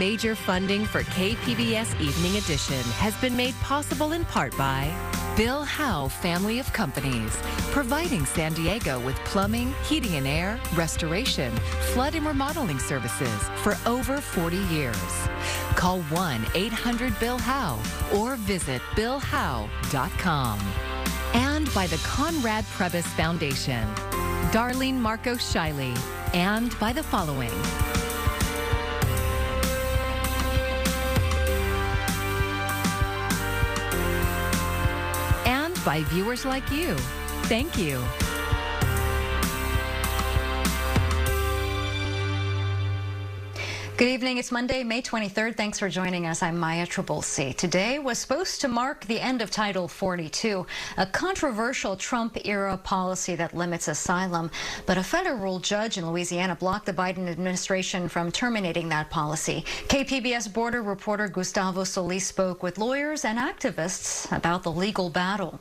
Major funding for KPBS Evening Edition has been made possible in part by Bill Howe Family of Companies, providing San Diego with plumbing, heating and air, restoration, flood and remodeling services for over 40 years. Call 1-800-BILL-HOWE or visit billhowe.com. And by the Conrad Prebys Foundation, Darlene Marco Shiley, and by the following. And by viewers like you. Thank you. Good evening. It's Monday, May 23rd. Thanks for joining us. I'm Maya Trabulsi. Today was supposed to mark the end of Title 42, a controversial Trump-era policy that limits asylum. But a federal judge in Louisiana blocked the Biden administration from terminating that policy. KPBS border reporter Gustavo Solis spoke with lawyers and activists about the legal battle.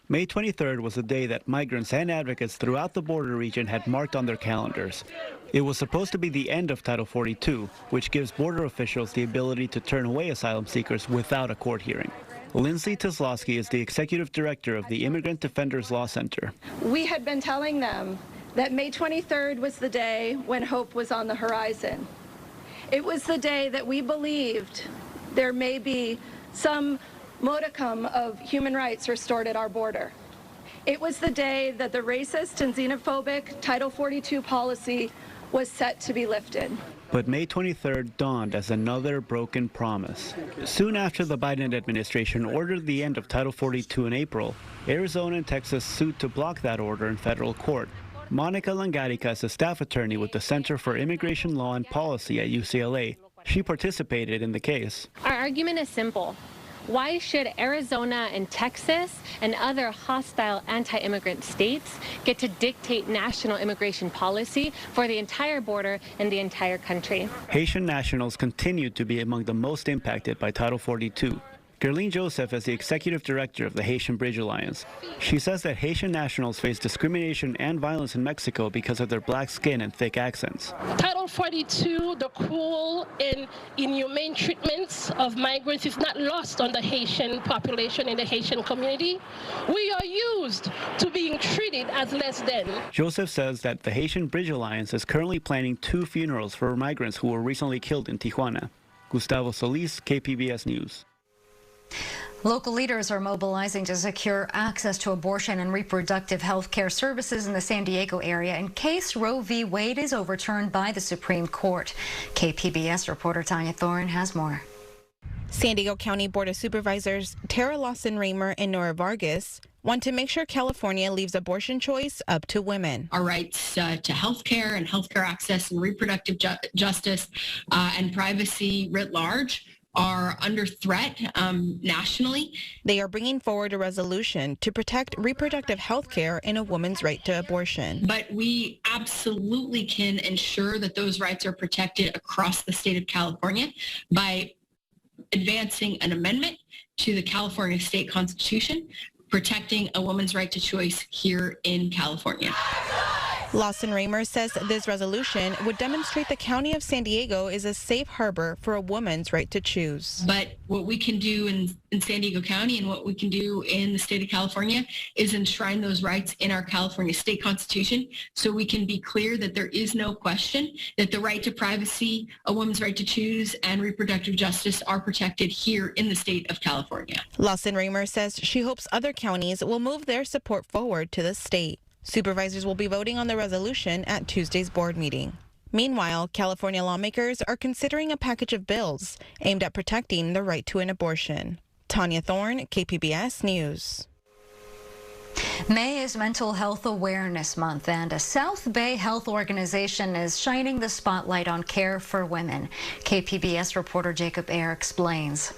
May 23rd was a day that migrants and advocates throughout the border region had marked on their calendars. It was supposed to be the end of Title 42, which gives border officials the ability to turn away asylum seekers without a court hearing. Lindsay Teslowski is the executive director of the Immigrant Defenders Law Center. We had been telling them that May 23rd was the day when hope was on the horizon. It was the day that we believed there may be some modicum of human rights restored at our border. It was the day that the racist and xenophobic Title 42 policy was set to be lifted. But May 23rd dawned as another broken promise. Soon after the Biden administration ordered the end of Title 42 in April, Arizona and Texas sued to block that order in federal court. Monica Langarica is a staff attorney with the Center for Immigration Law and Policy at UCLA. She participated in the case. Our argument is simple. Why should Arizona and Texas and other hostile anti-immigrant states get to dictate national immigration policy for the entire border and the entire country? Haitian nationals continue to be among the most impacted by Title 42. Gerline Joseph is the executive director of the Haitian Bridge Alliance. She says that Haitian nationals face discrimination and violence in Mexico because of their black skin and thick accents. Title 42, the cruel and inhumane treatments of migrants is not lost on the Haitian population and the Haitian community. We are used to being treated as less than. Joseph says that the Haitian Bridge Alliance is currently planning 2 funerals for migrants who were recently killed in Tijuana. Gustavo Solis, KPBS News. Local leaders are mobilizing to secure access to abortion and reproductive health care services in the San Diego area in case Roe v. Wade is overturned by the Supreme Court. KPBS reporter Tanya Thorne has more. San Diego County Board of Supervisors Tara Lawson-Raymer and Nora Vargas want to make sure California leaves abortion choice up to women. Our rights to health care and health care access and reproductive justice and privacy writ large are under threat nationally. They are bringing forward a resolution to protect reproductive health care and a woman's right to abortion. But we absolutely can ensure that those rights are protected across the state of California by advancing an amendment to the California state constitution, protecting a woman's right to choice here in California. Lawson-Raymer says this resolution would demonstrate the County of San Diego is a safe harbor for a woman's right to choose. But what we can do in San Diego County and what we can do in the state of California is enshrine those rights in our California state constitution so we can be clear that there is no question that the right to privacy, a woman's right to choose, and reproductive justice are protected here in the state of California. Lawson-Raymer says she hopes other counties will move their support forward to the state. Supervisors will be voting on the resolution at Tuesday's board meeting. Meanwhile, California lawmakers are considering a package of bills aimed at protecting the right to an abortion. Tanya Thorne, KPBS News. May is Mental Health Awareness Month, and a South Bay health organization is shining the spotlight on care for women. KPBS reporter Jacob Ayer explains.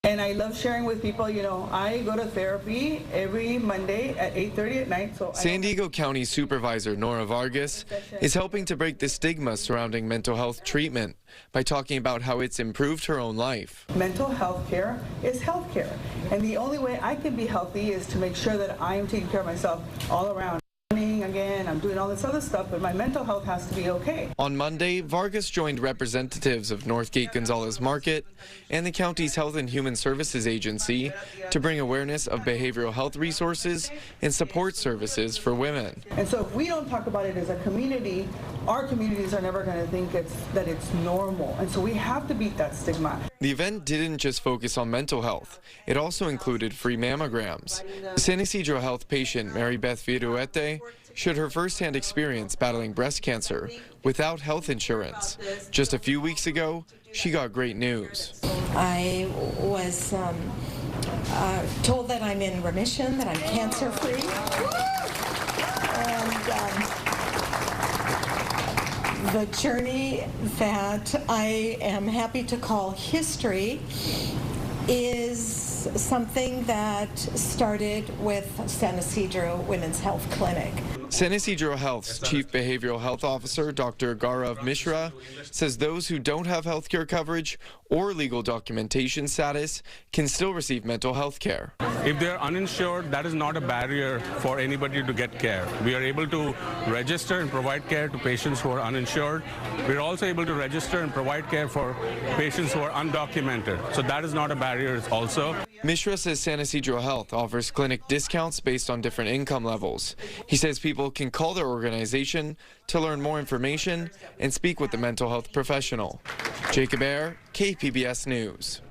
And I love sharing with people. You know, I go to therapy every Monday at 8:30 at night. San Diego County Supervisor Nora Vargas is helping to break the stigma surrounding mental health treatment by talking about how it's improved her own life. Mental health care is health care. And the only way I can be healthy is to make sure that I am taking care of myself all around. Again, I'm doing all this other stuff, but my mental health has to be okay. On Monday, Vargas joined representatives of Northgate Gonzalez Market and the county's Health and Human Services Agency to bring awareness of behavioral health resources and support services for women. And so if we don't talk about it as a community, our communities are never going to think that it's normal. And so we have to beat that stigma. The event didn't just focus on mental health. It also included free mammograms. San Ysidro Health patient Mary Beth Viruete shared her firsthand experience battling breast cancer without health insurance. Just a few weeks ago, she got great news. I was told that I'm in remission, that I'm cancer-free. And the journey that I am happy to call history is something that started with San Ysidro Women's Health Clinic. San Ysidro Health's Chief Behavioral Health Officer, Dr. Gaurav Mishra, says those who don't have health care coverage or legal documentation status can still receive mental health care. If they're uninsured, that is not a barrier for anybody to get care. We are able to register and provide care to patients who are uninsured. We're also able to register and provide care for patients who are undocumented. So that is not a barrier also. Mishra says San Ysidro Health offers clinic discounts based on different income levels. He says people can call their organization to learn more information and speak with a mental health professional. Jacob Ayer, KPBS News.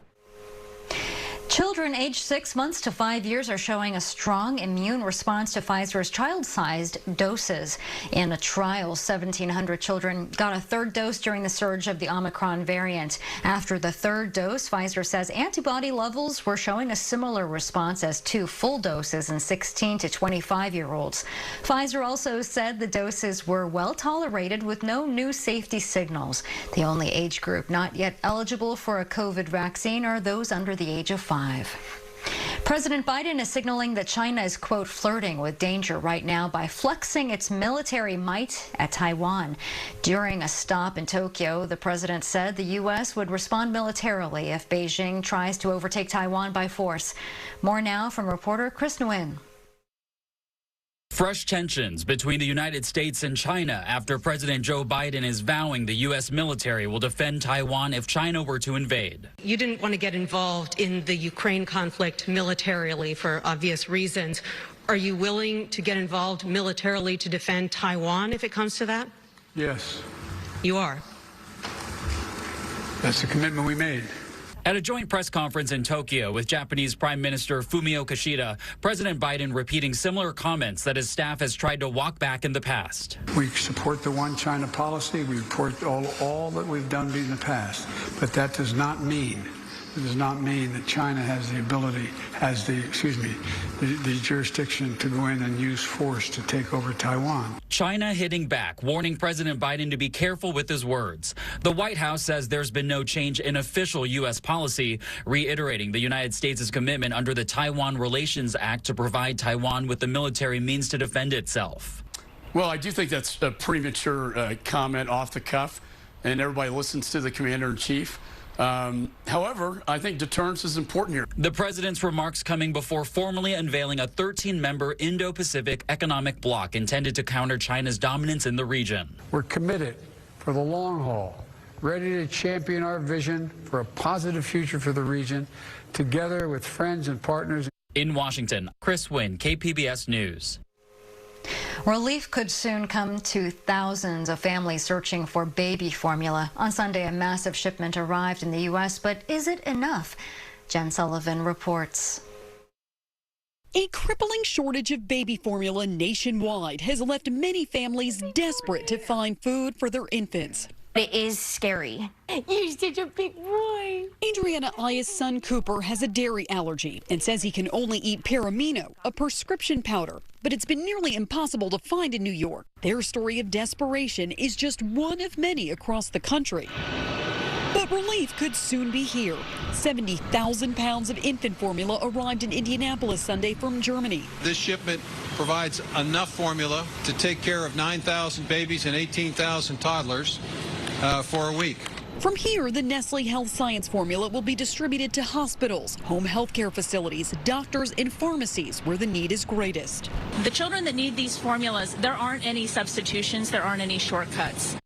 Children aged 6 months to 5 years are showing a strong immune response to Pfizer's child-sized doses. In a trial, 1,700 children got a third dose during the surge of the Omicron variant. After the third dose, Pfizer says antibody levels were showing a similar response as 2 full doses in 16 to 25-year-olds. Pfizer also said the doses were well tolerated with no new safety signals. The only age group not yet eligible for a COVID vaccine are those under the age of 5. President Biden is signaling that China is, quote, flirting with danger right now by flexing its military might at Taiwan. During a stop in Tokyo, the president said the U.S. would respond militarily if Beijing tries to overtake Taiwan by force. More now from reporter Chris Nguyen. Fresh tensions between the United States and China after President Joe Biden is vowing the U.S. military will defend Taiwan if China were to invade. You didn't want to get involved in the Ukraine conflict militarily for obvious reasons. Are you willing to get involved militarily to defend Taiwan if it comes to that? Yes. You are? That's the commitment we made. At a joint press conference in Tokyo with Japanese Prime Minister Fumio Kishida, President Biden repeating similar comments that his staff has tried to walk back in the past. We support the one China policy. We report all that we've done in the past. But that does not mean that China has the ability, the jurisdiction to go in and use force to take over Taiwan. China hitting back, warning President Biden to be careful with his words. The White House says there's been no change in official U.S. policy, reiterating the United States' commitment under the Taiwan Relations Act to provide Taiwan with the military means to defend itself. Well, I do think that's a premature comment off the cuff, and everybody listens to the commander-in-chief. However, I think deterrence is important here. The president's remarks coming before formally unveiling a 13-member Indo-Pacific economic bloc intended to counter China's dominance in the region. We're committed for the long haul, ready to champion our vision for a positive future for the region, together with friends and partners. In Washington, Chris Wynn, KPBS News. Relief could soon come to thousands of families searching for baby formula. On Sunday, a massive shipment arrived in the U.S., but is it enough? Jen Sullivan reports. A crippling shortage of baby formula nationwide has left many families desperate to find food for their infants. It is scary. You're such a big boy. Adriana Aya's son Cooper has a dairy allergy and says he can only eat Paramino, a prescription powder, but it's been nearly impossible to find in New York. Their story of desperation is just one of many across the country. But relief could soon be here. 70,000 pounds of infant formula arrived in Indianapolis Sunday from Germany. This shipment provides enough formula to take care of 9,000 babies and 18,000 toddlers for a week. From here, the Nestle Health Science formula will be distributed to hospitals, home health care facilities, doctors, and pharmacies where the need is greatest. The children that need these formulas, there aren't any substitutions, there aren't any shortcuts.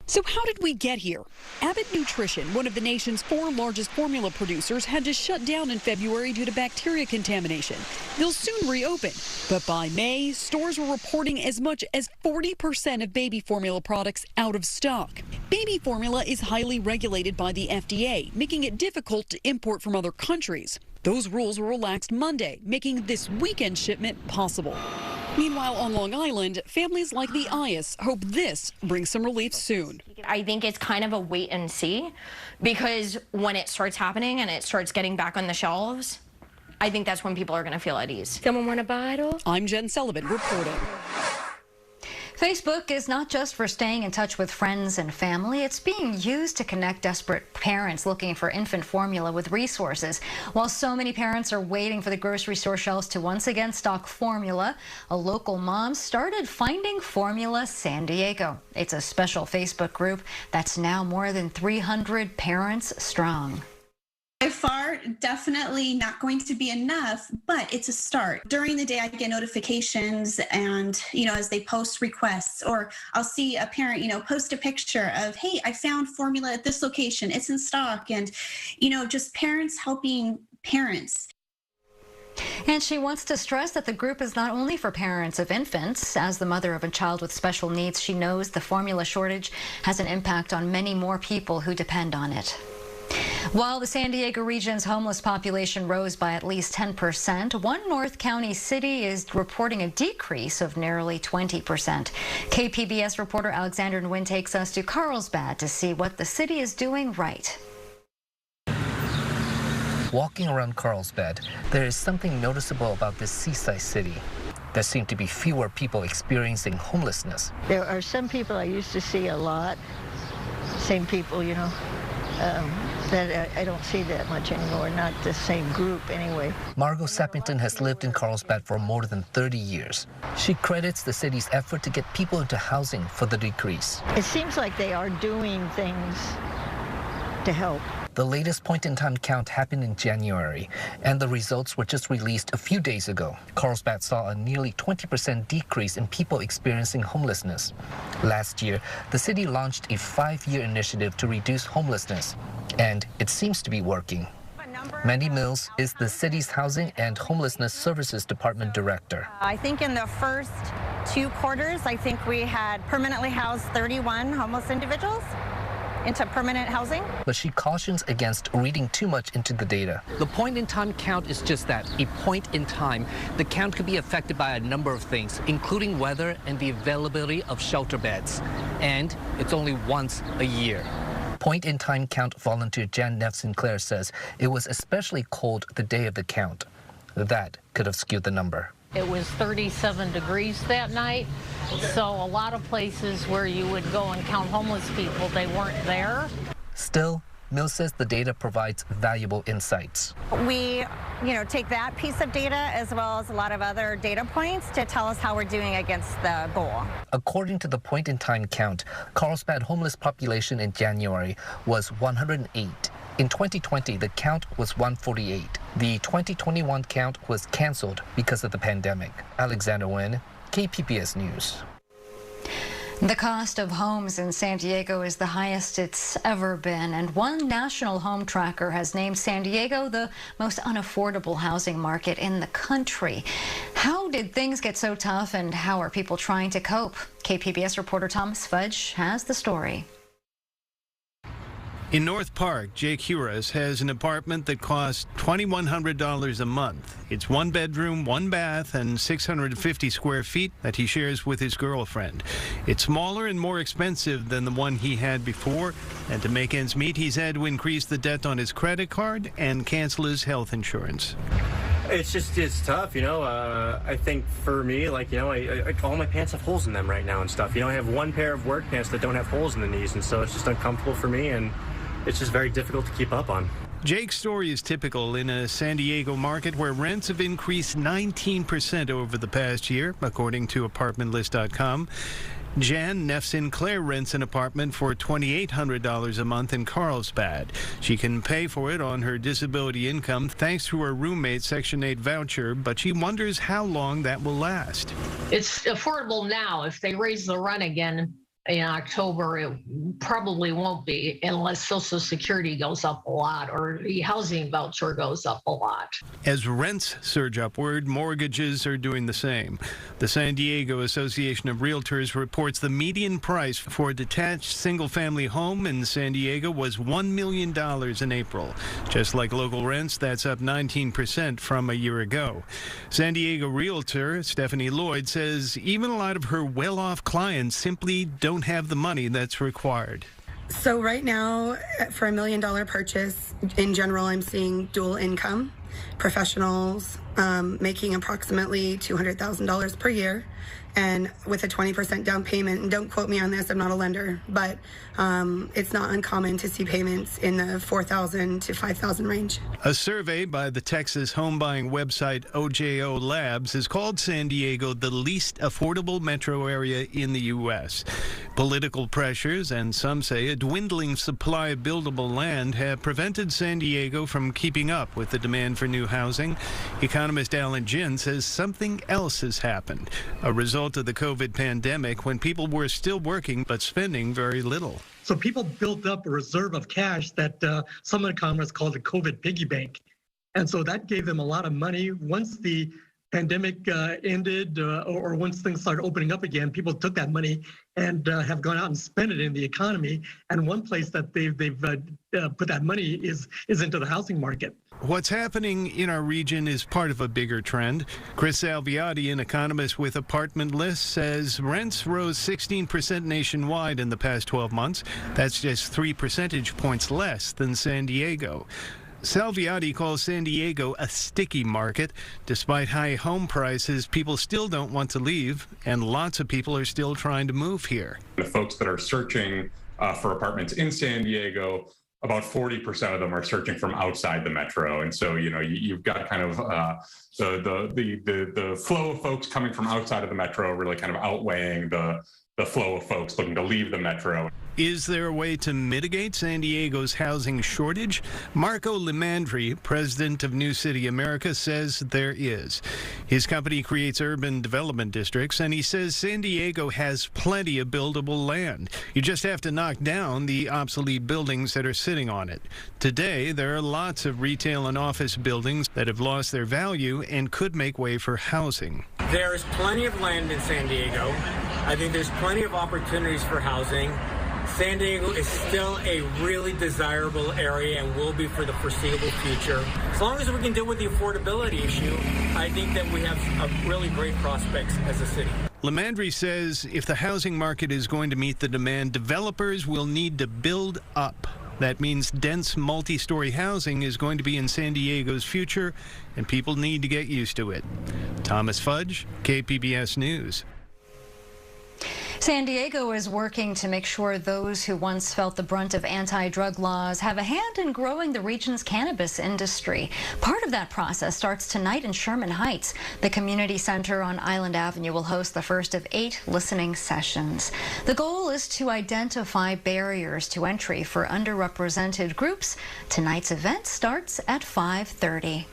So how did we get here? Abbott Nutrition, one of the nation's 4 largest formula producers, had to shut down in February due to bacteria contamination. They'll soon reopen, but by May, stores were reporting as much as 40% of baby formula products out of stock. Baby formula is highly regulated by the FDA, making it difficult to import from other countries. Those rules were relaxed Monday, making this weekend shipment possible. Meanwhile, on Long Island, families like the Ayas hope this brings some relief soon. I think it's kind of a wait and see, because when it starts happening and it starts getting back on the shelves, I think that's when people are going to feel at ease. Someone want a bottle? I'm Jen Sullivan reporting. Facebook is not just for staying in touch with friends and family. It's being used to connect desperate parents looking for infant formula with resources. While so many parents are waiting for the grocery store shelves to once again stock formula, a local mom started Finding Formula San Diego. It's a special Facebook group that's now more than 300 parents strong. By far, definitely not going to be enough, but it's a start. During the day, I get notifications and, as they post requests, or I'll see a parent, post a picture of, hey, I found formula at this location. It's in stock. And, just parents helping parents. And she wants to stress that the group is not only for parents of infants. As the mother of a child with special needs, she knows the formula shortage has an impact on many more people who depend on it. While the San Diego region's homeless population rose by at least 10%, one North County city is reporting a decrease of nearly 20%. KPBS reporter Alexander Nguyen takes us to Carlsbad to see what the city is doing right. Walking around Carlsbad, there is something noticeable about this seaside city. There seem to be fewer people experiencing homelessness. There are some people I used to see a lot, same people, that I don't see that much anymore, not the same group anyway. Margot Sappington has lived in Carlsbad for more than 30 years. She credits the city's effort to get people into housing for the decrease. It seems like they are doing things to help. The latest point-in-time count happened in January, and the results were just released a few days ago. Carlsbad saw a nearly 20% decrease in people experiencing homelessness. Last year, the city launched a 5-year initiative to reduce homelessness, and it seems to be working. Mandy Mills is the city's Housing and Homelessness Services Department Director. I think in the first 2 quarters, I think we had permanently housed 31 homeless individuals into permanent housing. But she cautions against reading too much into the data. The point-in-time count is just that, a point in time. The count could be affected by a number of things, including weather and the availability of shelter beds. And it's only once a year. Point-in-time count volunteer Jan Neff Sinclair says it was especially cold the day of the count. That could have skewed the number. It was 37 degrees that night, so a lot of places where you would go and count homeless people, they weren't there. Still, Mills says the data provides valuable insights. We, take that piece of data as well as a lot of other data points to tell us how we're doing against the goal. According to the point-in-time count, Carlsbad homeless population in January was 108. In 2020, the count was 148. The 2021 count was canceled because of the pandemic. Alexander Nguyen, KPBS News. The cost of homes in San Diego is the highest it's ever been, and one national home tracker has named San Diego the most unaffordable housing market in the country. How did things get so tough, and how are people trying to cope? KPBS reporter Thomas Fudge has the story. In North Park, Jake Huras has an apartment that costs $2,100 a month. It's 1 bedroom, 1 bath, and 650 square feet that he shares with his girlfriend. It's smaller and more expensive than the one he had before, and to make ends meet, he's had to increase the debt on his credit card and cancel his health insurance. It's tough, I think for me, all my pants have holes in them right now and stuff. I have 1 pair of work pants that don't have holes in the knees, and so it's just uncomfortable for me, and it's just very difficult to keep up on. Jake's story is typical in a San Diego market where rents have increased 19% over the past year, according to ApartmentList.com. Jan Neff Sinclair rents an apartment for $2,800 a month in Carlsbad. She can pay for it on her disability income thanks to her roommate's Section 8 voucher, but she wonders how long that will last. It's affordable now. If they raise the rent again in October, it probably won't be unless Social Security goes up a lot or the housing voucher goes up a lot. As rents surge upward, mortgages are doing the same. The San Diego Association of Realtors reports the median price for a detached single-family home in San Diego was $1 million in April. Just like local rents, that's up 19% from a year ago. San Diego realtor Stephanie Lloyd says even a lot of her well-off clients simply don't have the money that's required. So right now, for $1 million purchase, in general, I'm seeing dual income professionals making approximately $200,000 per year, and with a 20% down payment. And don't quote me on this, I'm not a lender, but it's not uncommon to see payments in the $4,000 to $5,000 range. A survey by the Texas home buying website OJO Labs has called San Diego the least affordable metro area in the U.S. Political pressures and some say a dwindling supply of buildable land have prevented San Diego from keeping up with the demand for new housing. Economist Alan Ginn says something else has happened, a result of the COVID pandemic when people were still working but spending very little. So people built up a reserve of cash that some economists call the COVID piggy bank. And so that gave them a lot of money. Once the pandemic ended or once things started opening up again, people took that money and have gone out and spent it in the economy. And one place that they've put that money is into the housing market. What's happening in our region is part of a bigger trend. Chris Salviati, an economist with Apartment List, says rents rose 16% nationwide in the past 12 months. That's just 3 percentage points less than San Diego. Salviati calls San Diego a sticky market. Despite high home prices, people still don't want to leave, and lots of people are still trying to move here. The folks that are searching for apartments in San Diego, about 40% of them are searching from outside the metro. And so, you know, you've got kind of the flow of folks coming from outside of the metro really kind of outweighing the flow of folks looking to leave the metro. Is there a way to mitigate San Diego's housing shortage? Marco Limandri, president of New City America, says there is. His company creates urban development districts, and he says San Diego has plenty of buildable land. You just have to knock down the obsolete buildings that are sitting on it. Today, there are lots of retail and office buildings that have lost their value and could make way for housing. There's plenty of land in San Diego. I think there's plenty of opportunities for housing. San Diego is still a really desirable area and will be for the foreseeable future. As long as we can deal with the affordability issue, I think that we have really great prospects as a city. Limandri says if the housing market is going to meet the demand, developers will need to build up. That means dense multi-story housing is going to be in San Diego's future, and people need to get used to it. Thomas Fudge, KPBS News. San Diego is working to make sure those who once felt the brunt of anti-drug laws have a hand in growing the region's cannabis industry. Part of that process starts tonight in Sherman Heights. The community center on Island Avenue will host the first of 8 listening sessions. The goal is to identify barriers to entry for underrepresented groups. Tonight's event starts at 5:30.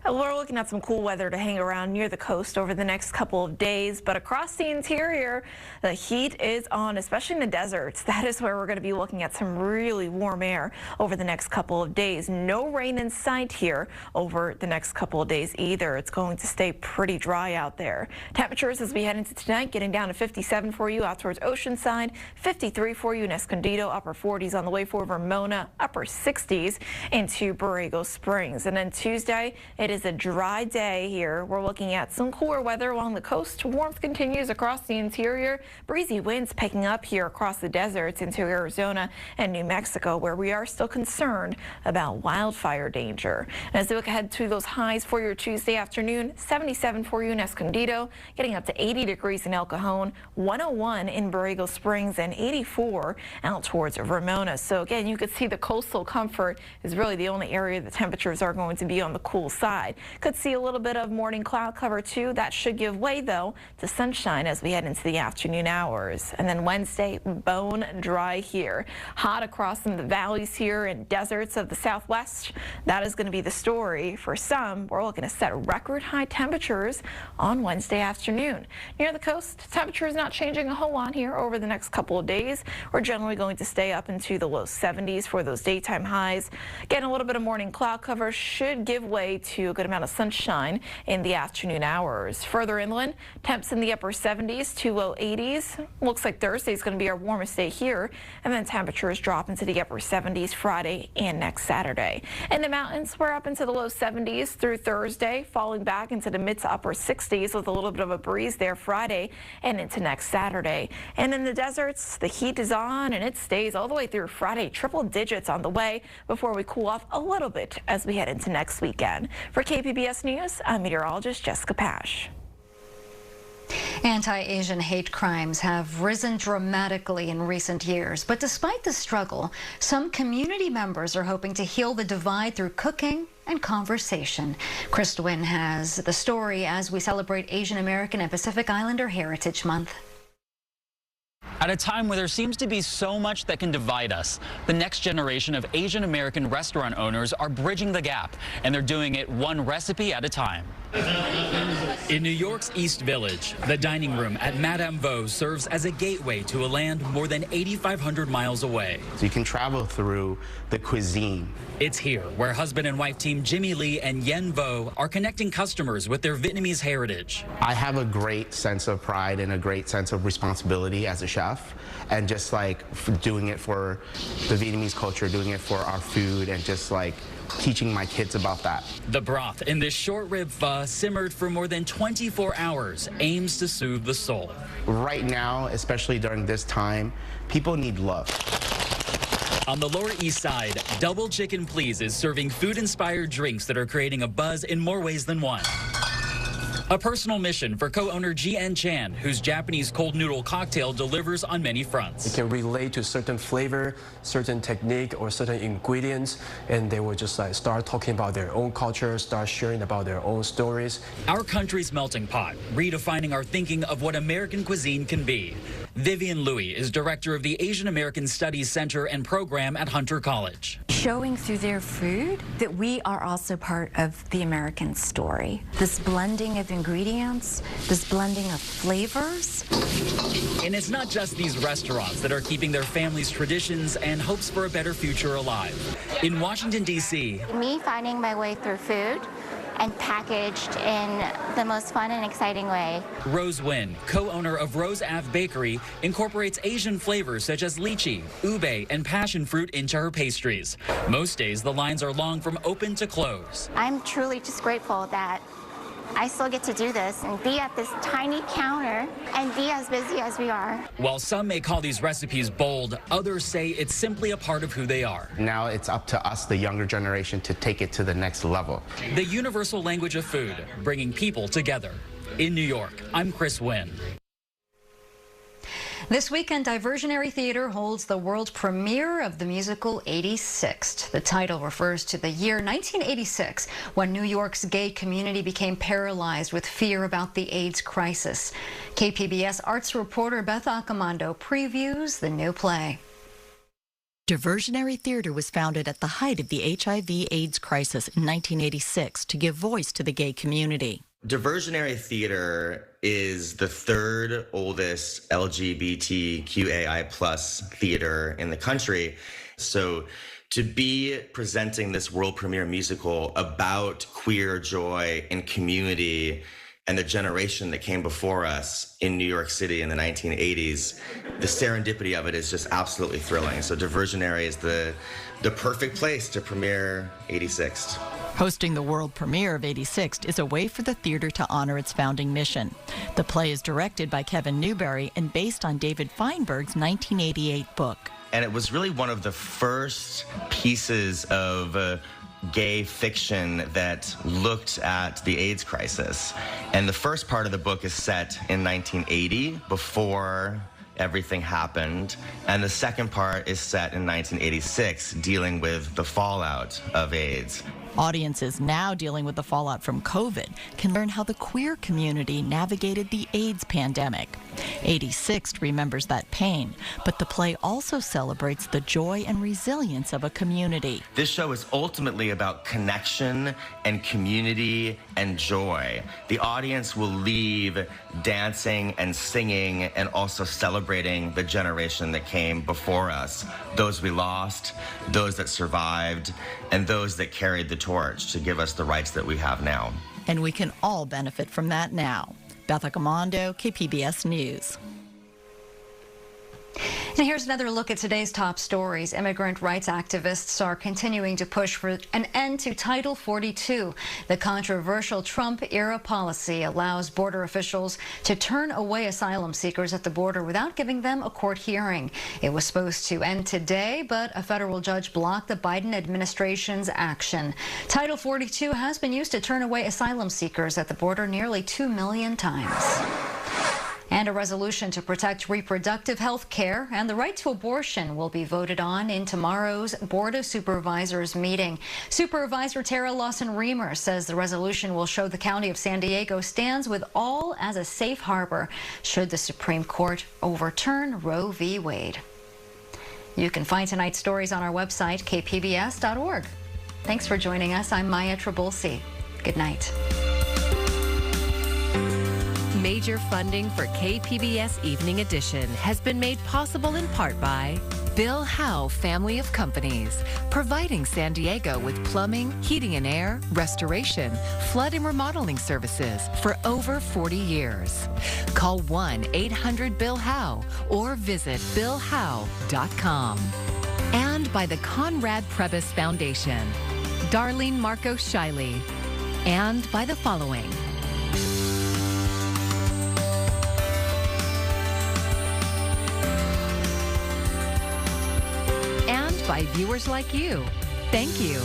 We're looking at some cool weather to hang around near the coast over the next couple of days, but across the interior, the heat is on, especially in the deserts. That is where we're going to be looking at some really warm air over the next couple of days. No rain in sight here over the next couple of days either. It's going to stay pretty dry out there. Temperatures as we head into tonight, getting down to 57 for you out towards Oceanside, 53 for you in Escondido, upper 40s on the way for Vermona, upper 60s into Borrego Springs. And then Tuesday, it is a dry day here. We're looking at some cooler weather along the coast. Warmth continues across the interior. Breezy winds picking up here across the deserts into Arizona and New Mexico, where we are still concerned about wildfire danger. And as we look ahead to those highs for your Tuesday afternoon, 77 for you in Escondido, getting up to 80 degrees in El Cajon, 101 in Borrego Springs, and 84 out towards Ramona. So again, you could see the coastal comfort is really the only area the temperatures are going to be on the cool side. side. Could see a little bit of morning cloud cover too. That should give way though to sunshine as we head into the afternoon hours. And then Wednesday, bone dry here. Hot across in the valleys here and deserts of the southwest. That is going to be the story. For some, we're looking to set record high temperatures on Wednesday afternoon. Near the coast, temperature is not changing a whole lot here over the next couple of days. We're generally going to stay up into the low 70s for those daytime highs. Again, a little bit of morning cloud cover should give way to a good amount of sunshine in the afternoon hours. Further inland, temps in the upper 70s to low 80s. Looks like Thursday is going to be our warmest day here, and then temperatures drop into the upper 70s Friday and next Saturday. In the mountains, we're up into the low 70s through Thursday, falling back into the mid to upper 60s with a little bit of a breeze there Friday and into next Saturday. And in the deserts, the heat is on and it stays all the way through Friday. Triple digits on the way before we cool off a little bit as we head into next weekend. For KPBS News, I'm meteorologist Jessica Pash. Anti-Asian hate crimes have risen dramatically in recent years, but despite the struggle, some community members are hoping to heal the divide through cooking and conversation. Chris Wynn has the story as we celebrate Asian American and Pacific Islander Heritage Month. At a time where there seems to be so much that can divide us, the next generation of Asian American restaurant owners are bridging the gap, and they're doing it one recipe at a time. In New York's East Village, the dining room at Madame Vo serves as a gateway to a land more than 8,500 miles away. So you can travel through the cuisine. It's here where husband and wife team Jimmy Lee and Yen Vo are connecting customers with their Vietnamese heritage. I have a great sense of pride and a great sense of responsibility as a chef, and just like doing it for the Vietnamese culture, doing it for our food, and just like teaching my kids about that. The broth in this short rib pho, simmered for more than 24 hours, aims to soothe the soul. Right now, especially during this time, people need love. On the Lower East Side, Double Chicken Please is serving food-inspired drinks that are creating a buzz in more ways than one. A personal mission for co-owner Ji-En Chan, whose Japanese cold noodle cocktail delivers on many fronts. It can relate to certain flavor, certain technique, or certain ingredients, and they will just start talking about their own culture, start sharing about their own stories. Our country's melting pot, redefining our thinking of what American cuisine can be. Vivian Louie is director of the Asian American Studies Center and Program at Hunter College. Showing through their food that we are also part of the American story. This blending of ingredients, this blending of flavors. And it's not just these restaurants that are keeping their families' traditions and hopes for a better future alive. In Washington, D.C., Me finding my way through food and packaged in the most fun and exciting way. Rose Nguyen, co-owner of Rose Ave Bakery, incorporates Asian flavors such as lychee, ube, and passion fruit into her pastries. Most days, the lines are long from open to close. I'm truly just grateful that I still get to do this and be at this tiny counter and be as busy as we are. While some may call these recipes bold, others say it's simply a part of who they are. Now it's up to us, the younger generation, to take it to the next level. The universal language of food, bringing people together. In New York, I'm Chris Wynn. This weekend, Diversionary Theater holds the world premiere of the musical 86th. The title refers to the year 1986, when New York's gay community became paralyzed with fear about the AIDS crisis. KPBS arts reporter Beth Accomando previews the new play. Diversionary Theater was founded at the height of the HIV/AIDS crisis in 1986 to give voice to the gay community. Diversionary Theater is the third oldest LGBTQAI+ theater in the country. So to be presenting this world premiere musical about queer joy and community and the generation that came before us in New York City in the 1980s, the serendipity of it is just absolutely thrilling. So Diversionary is the perfect place to premiere 86th. Hosting the world premiere of 86th is a way for the theater to honor its founding mission. The play is directed by Kevin Newberry and based on David Feinberg's 1988 book. And it was really one of the first pieces of gay fiction that looked at the AIDS crisis. And the first part of the book is set in 1980, before everything happened. And the second part is set in 1986, dealing with the fallout of AIDS. Audiences now dealing with the fallout from COVID can learn how the queer community navigated the AIDS pandemic. 86 remembers that pain, but the play also celebrates the joy and resilience of a community. This show is ultimately about connection and community and joy. The audience will leave dancing and singing and also celebrating the generation that came before us, those we lost, those that survived, and those that carried the torch to give us the rights that we have now. And we can all benefit from that now. Beth Accomando, KPBS News. And here's another look at today's top stories. Immigrant rights activists are continuing to push for an end to Title 42. The controversial Trump-era policy allows border officials to turn away asylum seekers at the border without giving them a court hearing. It was supposed to end today, but a federal judge blocked the Biden administration's action. Title 42 has been used to turn away asylum seekers at the border nearly 2 million times. And a resolution to protect reproductive health care and the right to abortion will be voted on in tomorrow's Board of Supervisors meeting. Supervisor Tara Lawson-Remer says the resolution will show the County of San Diego stands with all as a safe harbor should the Supreme Court overturn Roe v. Wade. You can find tonight's stories on our website, kpbs.org. Thanks for joining us. I'm Maya Trabulsi. Good night. Major funding for KPBS Evening Edition has been made possible in part by Bill Howe Family of Companies, providing San Diego with plumbing, heating and air, restoration, flood and remodeling services for over 40 years. Call 1-800-BILL-HOWE or visit billhowe.com. And by the Conrad Prebys Foundation, Darlene Marco Shiley, and by the following. By viewers like you. Thank you.